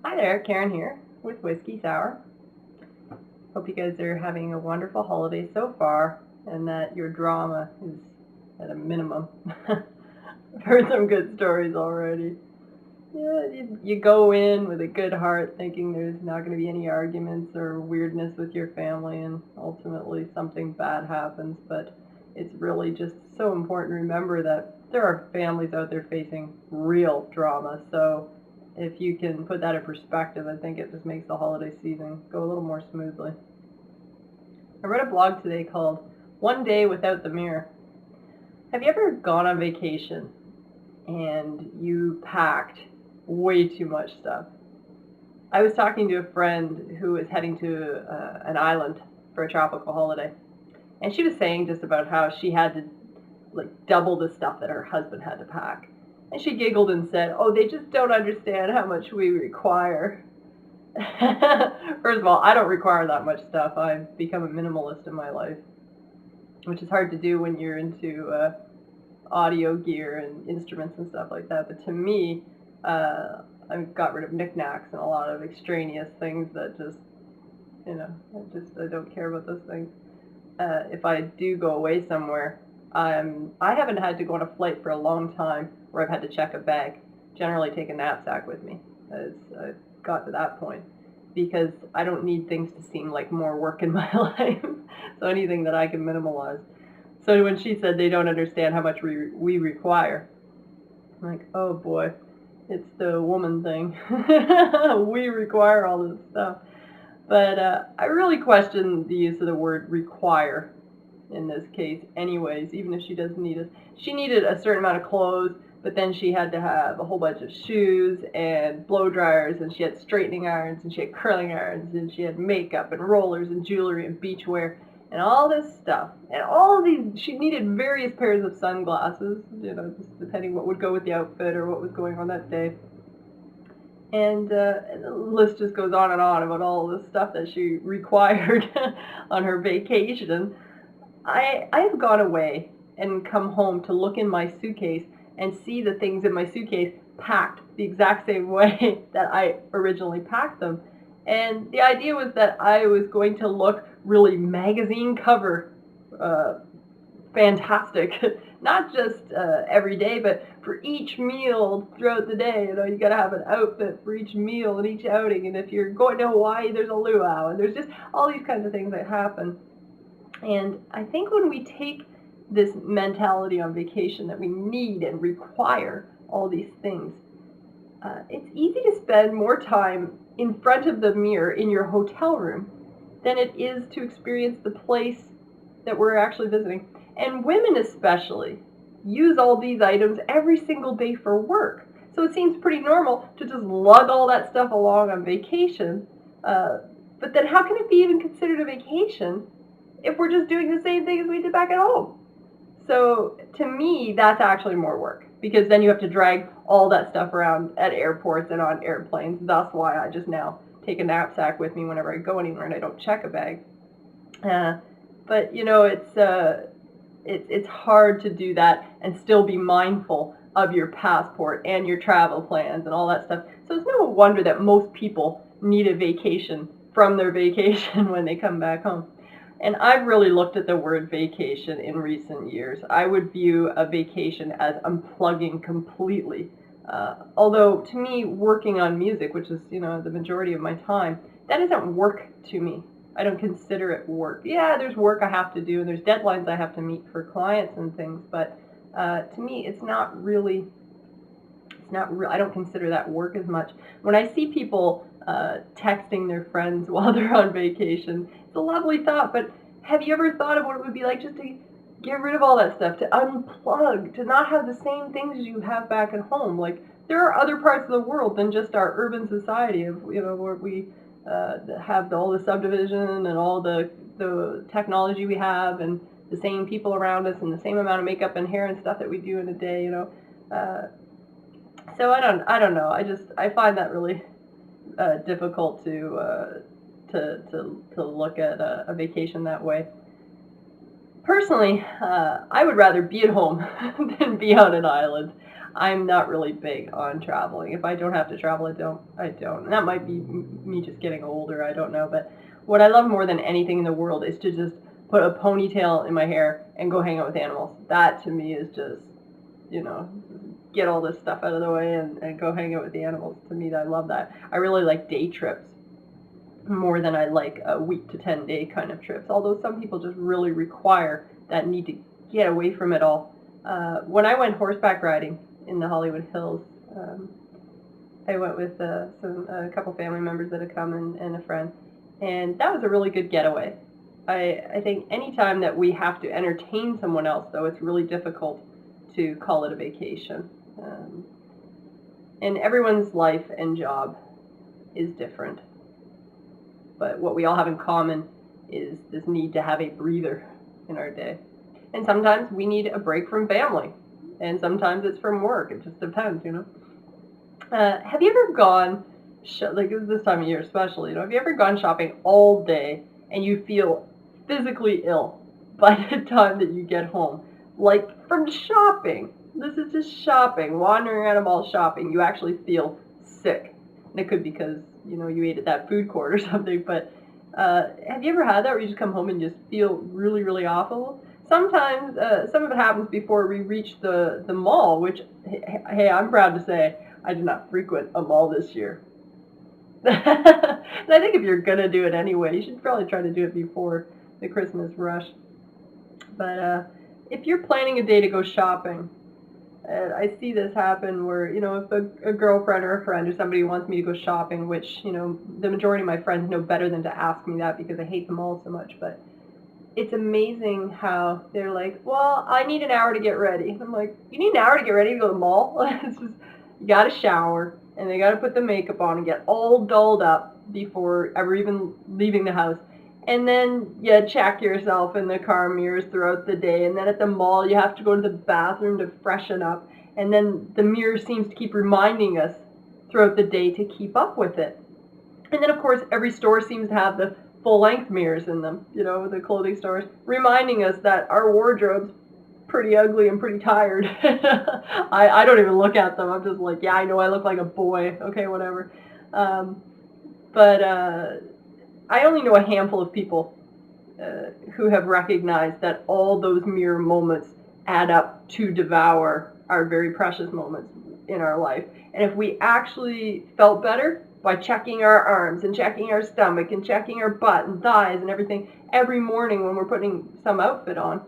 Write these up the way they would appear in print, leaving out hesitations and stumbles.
Hi there, Karen here with Whiskey Sour. Hope you guys are having a wonderful holiday so far and that your drama is at a minimum. I've heard some good stories already. Yeah, you go in with a good heart thinking there's not going to be any arguments or weirdness with your family, and ultimately something bad happens. But it's really just so important to remember that there are families out there facing real drama. So if you can put that in perspective, I think it just makes the holiday season go a little more smoothly. I read a blog today called One Day Without the Mirror. Have you ever gone on vacation and you packed way too much stuff? I was talking to a friend who was heading to an island for a tropical holiday, and she was saying just about how she had to like double the stuff that her husband had to pack. And she giggled and said, "Oh, they just don't understand how much we require." First of all, I don't require that much stuff. I've become a minimalist in my life, which is hard to do when you're into audio gear and instruments and stuff like that. But to me, I've got rid of knickknacks and a lot of extraneous things that just, I don't care about those things. If I do go away somewhere, I haven't had to go on a flight for a long time where I've had to check a bag. Generally, take a knapsack with me as I've got to that point, because I don't need things to seem like more work in my life. So anything that I can minimalize. So when she said they don't understand how much we require, I'm like, oh boy, it's the woman thing. We require all this stuff. But I really question the use of the word require in this case anyways, even if she doesn't need it. She needed a certain amount of clothes, but then she had to have a whole bunch of shoes and blow dryers, and she had straightening irons, and she had curling irons, and she had makeup and rollers and jewelry and beachwear and all this stuff. And all of these, she needed various pairs of sunglasses, just depending what would go with the outfit or what was going on that day. And the list just goes on and on about all the stuff that she required on her vacation. I have gone away and come home to look in my suitcase and see the things in my suitcase packed the exact same way that I originally packed them. And the idea was that I was going to look really magazine cover fantastic, not just every day, but for each meal throughout the day. You got to have an outfit for each meal and each outing. And if you're going to Hawaii, there's a luau, and there's just all these kinds of things that happen. And I think when we take this mentality on vacation that we need and require all these things, it's easy to spend more time in front of the mirror in your hotel room than it is to experience the place that we're actually visiting. And women especially use all these items every single day for work. So it seems pretty normal to just lug all that stuff along on vacation. But then how can it be even considered a vacation if we're just doing the same thing as we did back at home? So to me, that's actually more work, because then you have to drag all that stuff around at airports and on airplanes. That's why I just now take a knapsack with me whenever I go anywhere, and I don't check a bag. But it's hard to do that and still be mindful of your passport and your travel plans and all that stuff. So it's no wonder that most people need a vacation from their vacation when they come back home. And I've really looked at the word vacation in recent years. I would view a vacation as unplugging completely. Although to me, working on music, which is the majority of my time, that isn't work to me. I don't consider it work. Yeah, there's work I have to do, and there's deadlines I have to meet for clients and things. But to me, it's not really. It's not. I don't consider that work as much. When I see people texting their friends while they're on vacation, it's a lovely thought. But have you ever thought of what it would be like just to get rid of all that stuff, to unplug, to not have the same things as you have back at home? Like, there are other parts of the world than just our urban society of where we have all the subdivision and all the technology we have, and the same people around us, and the same amount of makeup and hair and stuff that we do in a day. So I don't know. I find that really difficult to look at a vacation that way. Personally, I would rather be at home than be on an island. I'm not really big on traveling. If I don't have to travel, I don't. And that might be me just getting older, I don't know. But what I love more than anything in the world is to just put a ponytail in my hair and go hang out with animals. That to me is just, you know, get all this stuff out of the way and go hang out with the animals. To me, I love that. I really like day trips more than I like a week to 10 day kind of trips. Although some people just really require that need to get away from it all. When I went horseback riding in the Hollywood Hills, I went with a couple family members that had come and a friend, and that was a really good getaway. I think anytime that we have to entertain someone else, though, it's really difficult to call it a vacation. And everyone's life and job is different. But what we all have in common is this need to have a breather in our day. And sometimes we need a break from family, and sometimes it's from work. It just depends, you know. Have you ever gone, like this time of year especially, you know, have you ever gone shopping all day and you feel physically ill by the time that you get home? Like from shopping. This is just shopping, wandering around a mall shopping. You actually feel sick. And it could be because, you know, you ate at that food court or something. But have you ever had that where you just come home and just feel really, really awful? Sometimes some of it happens before we reach the mall, which, hey, I'm proud to say I did not frequent a mall this year. And I think if you're going to do it anyway, you should probably try to do it before the Christmas rush. But if you're planning a day to go shopping, I see this happen where, you know, if a girlfriend or a friend or somebody wants me to go shopping, which, you know, the majority of my friends know better than to ask me that because I hate them all so much, but it's amazing how they're like, well, I need an hour to get ready. I'm like, you need an hour to get ready to go to the mall? It's just, you got to shower, and they got to put the makeup on and get all dolled up before ever even leaving the house. And then you check yourself in the car mirrors throughout the day. And then at the mall, you have to go to the bathroom to freshen up. And then the mirror seems to keep reminding us throughout the day to keep up with it. And then, of course, every store seems to have the full-length mirrors in them, you know, the clothing stores, reminding us that our wardrobe's pretty ugly and pretty tired. I don't even look at them. I'm just like, yeah, I know I look like a boy. Okay, whatever. But I only know a handful of people who have recognized that all those mirror moments add up to devour our very precious moments in our life. And if we actually felt better by checking our arms and checking our stomach and checking our butt and thighs and everything every morning when we're putting some outfit on,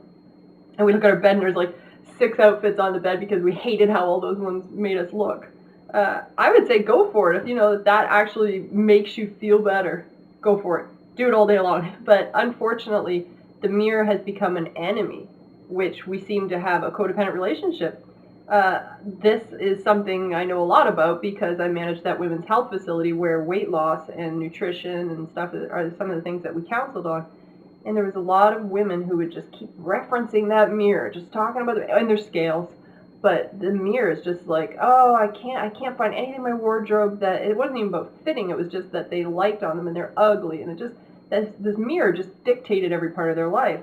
and we look at our bed and there's like 6 outfits on the bed because we hated how all those ones made us look, I would say go for it. If you know that actually makes you feel better, go for it. Do it all day long. But unfortunately, the mirror has become an enemy, which we seem to have a codependent relationship. This is something I know a lot about because I manage that women's health facility where weight loss and nutrition and stuff are some of the things that we counseled on. And there was a lot of women who would just keep referencing that mirror, just talking about it, and their scales. But the mirror is just like, oh, I can't find anything in my wardrobe that, it wasn't even about fitting, it was just that they liked on them and they're ugly. And it just, this mirror just dictated every part of their life.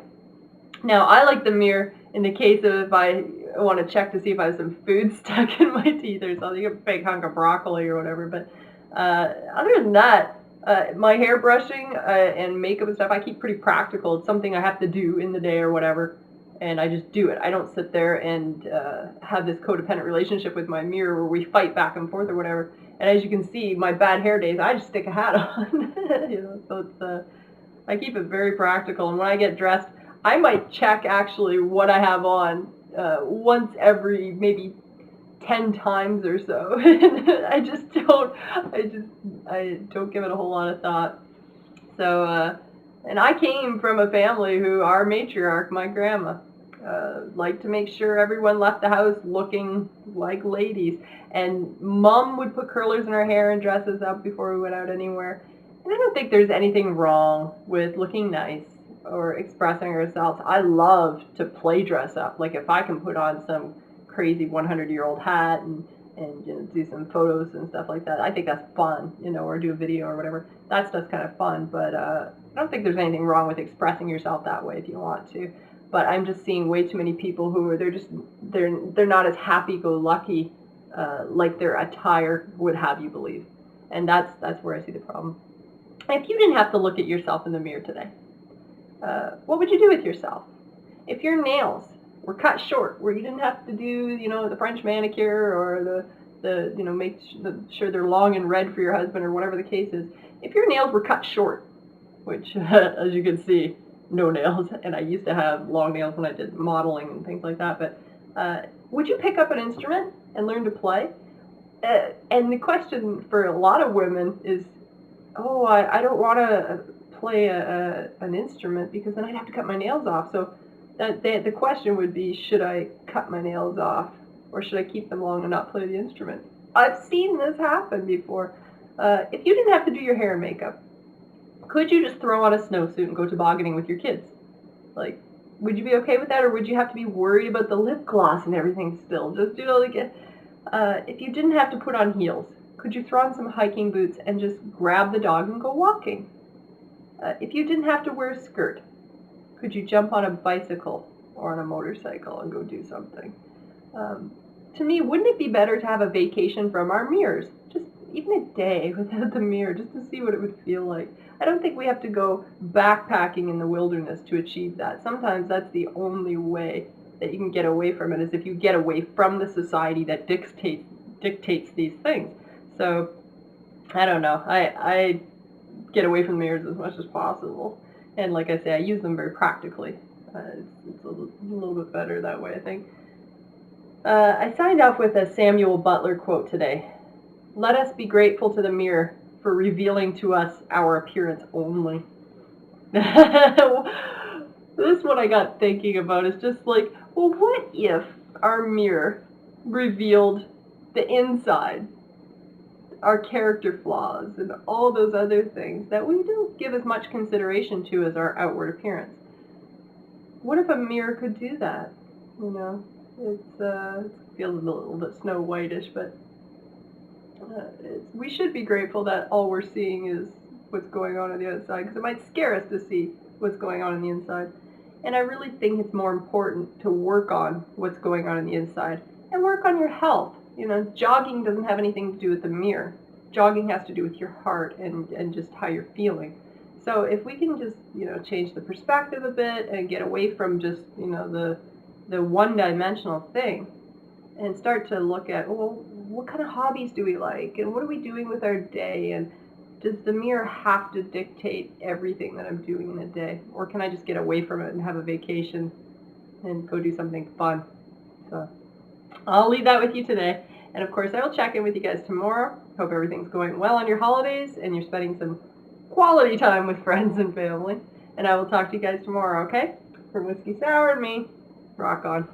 Now, I like the mirror in the case of if I want to check to see if I have some food stuck in my teeth or something, a big hunk of broccoli or whatever. But other than that, my hair brushing and makeup and stuff, I keep pretty practical. It's something I have to do in the day or whatever, and I just do it. I don't sit there and have this codependent relationship with my mirror where we fight back and forth or whatever. And as you can see, my bad hair days, I just stick a hat on. You know, so it's I keep it very practical. And when I get dressed, I might check actually what I have on once every maybe 10 times or so. I don't give it a whole lot of thought. So, and I came from a family who, our matriarch, my grandma, liked to make sure everyone left the house looking like ladies. And Mom would put curlers in her hair and dress us up before we went out anywhere. And I don't think there's anything wrong with looking nice or expressing ourselves. I love to play dress up. Like if I can put on some crazy 100-year-old hat and you know, do some photos and stuff like that, I think that's fun, you know, or do a video or whatever. That stuff's kind of fun, but I don't think there's anything wrong with expressing yourself that way if you want to. but I'm just seeing way too many people who are they're not as happy-go-lucky like their attire would have you believe, and that's where I see the problem. If you didn't have to look at yourself in the mirror today, what would you do with yourself? If your nails were cut short, where you didn't have to do, the French manicure or the make sure they're long and red for your husband or whatever the case is. If your nails were cut short, which as you can see, no nails, and I used to have long nails when I did modeling and things like that, but would you pick up an instrument and learn to play? And the question for a lot of women is, oh, I don't want to play an instrument because then I'd have to cut my nails off. So the question would be, should I cut my nails off or should I keep them long and not play the instrument? I've seen this happen before. If you didn't have to do your hair and makeup, could you just throw on a snowsuit and go tobogganing with your kids? Like, would you be okay with that, or would you have to be worried about the lip gloss and everything still? Just, if you didn't have to put on heels, could you throw on some hiking boots and just grab the dog and go walking? If you didn't have to wear a skirt, could you jump on a bicycle or on a motorcycle and go do something? To me, wouldn't it be better to have a vacation from our mirrors? Just even a day without the mirror, just to see what it would feel like. I don't think we have to go backpacking in the wilderness to achieve that. Sometimes that's the only way that you can get away from it, is if you get away from the society that dictates these things. So, I don't know. I get away from mirrors as much as possible. And like I say, I use them very practically. It's a little bit better that way, I think. I signed off with a Samuel Butler quote today. Let us be grateful to the mirror for revealing to us our appearance only. This one I got thinking about is just like, well, what if our mirror revealed the inside, our character flaws, and all those other things that we don't give as much consideration to as our outward appearance? What if a mirror could do that? It feels a little bit Snow White-ish, but we should be grateful that all we're seeing is what's going on the outside, because it might scare us to see what's going on the inside. And I really think it's more important to work on what's going on the inside and work on your health. Jogging doesn't have anything to do with the mirror. Jogging has to do with your heart and just how you're feeling. So if we can just, change the perspective a bit and get away from just, the one-dimensional thing and start to look at, well, what kind of hobbies do we like, and what are we doing with our day, and does the mirror have to dictate everything that I'm doing in a day, or can I just get away from it and have a vacation and go do something fun? So I'll leave that with you today, and of course I will check in with you guys tomorrow. Hope everything's going well on your holidays and you're spending some quality time with friends and family, and I will talk to you guys tomorrow, okay? From Whiskey Sour and me, rock on.